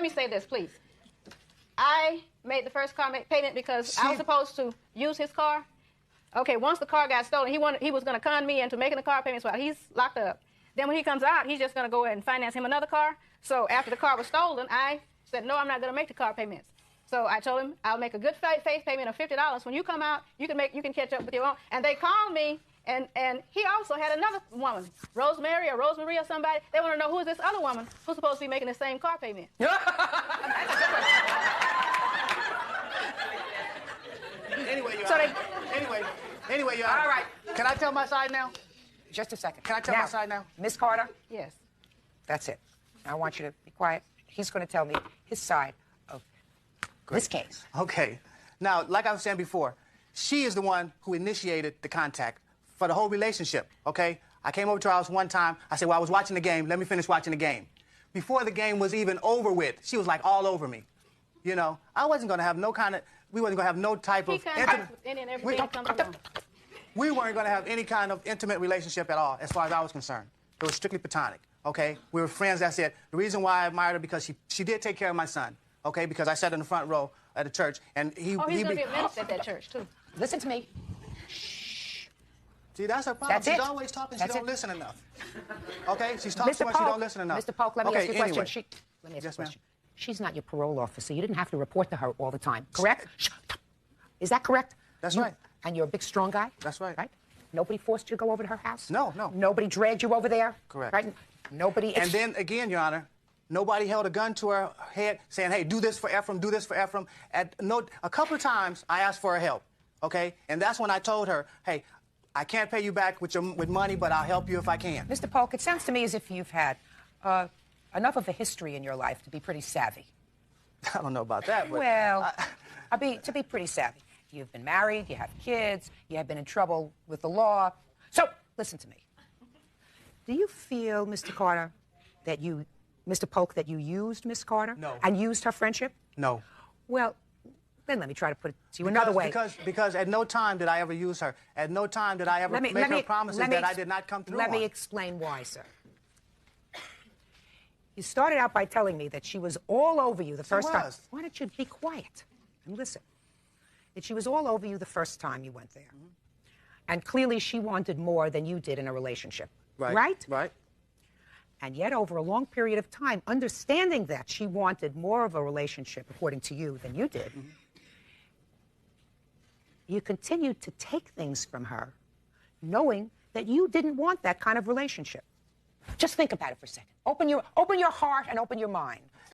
me say this, please. I made the first car payment because I was supposed to use his car. Okay, once the car got stolen, he was going to con me into making the car payments while he's locked up. Then when he comes out, he's just going to go and finance him another car. So after the car was stolen, I said, no, I'm not going to make the car payments. So I told him I'll make a good faith payment of $50. When you come out, you can catch up with your own. And they called me, and he also had another woman, Rosemary or somebody. They want to know who is this other woman who's supposed to be making the same car payment. Anyway, Your Honor. All right. Can I tell my side now? Just a second. Can I tell my side now? Miss Carter? Yes. That's it. I want you to be quiet. He's going to tell me his side of this case. Okay. Now, like I was saying before, she is the one who initiated the contact for the whole relationship, okay? I came over to her house one time. I said, well, I was watching the game. Let me finish watching the game. Before the game was even over with, she was like all over me. You know, I wasn't going to have no kind of, we wasn't going to have no type of intimate, we weren't going to have any kind of intimate relationship at all, as far as I was concerned. It was strictly platonic, okay? We were friends, that's it. The reason why I admired her, because she did take care of my son, okay? Because I sat in the front row at the church, and he's going to be a minister at that church, too. Listen to me. See, that's her problem. She's always talking, she don't listen enough. Okay? She's talking too much, she don't listen enough. Mr. Polk, let me ask you a question. Let me ask you a Yes, question. She's not your parole officer. You didn't have to report to her all the time, correct? Is that correct? That's right. And you're a big, strong guy? That's right. Right? Nobody forced you to go over to her house? No. Nobody dragged you over there? Correct. Right? Nobody... And then, again, Your Honor, nobody held a gun to her head saying, hey, do this for Ephraim, do this for Ephraim. A couple of times, I asked for her help, okay? And that's when I told her, hey, I can't pay you back with money, but I'll help you if I can. Mr. Polk, it sounds to me as if you've had enough of a history in your life to be pretty savvy. I don't know about that, but... Well, to be pretty savvy. You've been married, you have kids, you have been in trouble with the law. So, listen to me. Do you feel, Mr. Carter, Mr. Polk, that you used Miss Carter? No. And used her friendship? No. Well, then let me try to put it to you another way. Because at no time did I ever use her. At no time did I ever make her promises that I did not come through on. Let me explain why, sir. You started out by telling me that she was all over you the first time. Why don't you be quiet and listen? That she was all over you the first time you went there. Mm-hmm. And clearly she wanted more than you did in a relationship. Right. Right? Right. And yet over a long period of time, understanding that she wanted more of a relationship, according to you, than you did, you continued to take things from her, knowing that you didn't want that kind of relationship. Just think about it for a second. Open your heart and open your mind.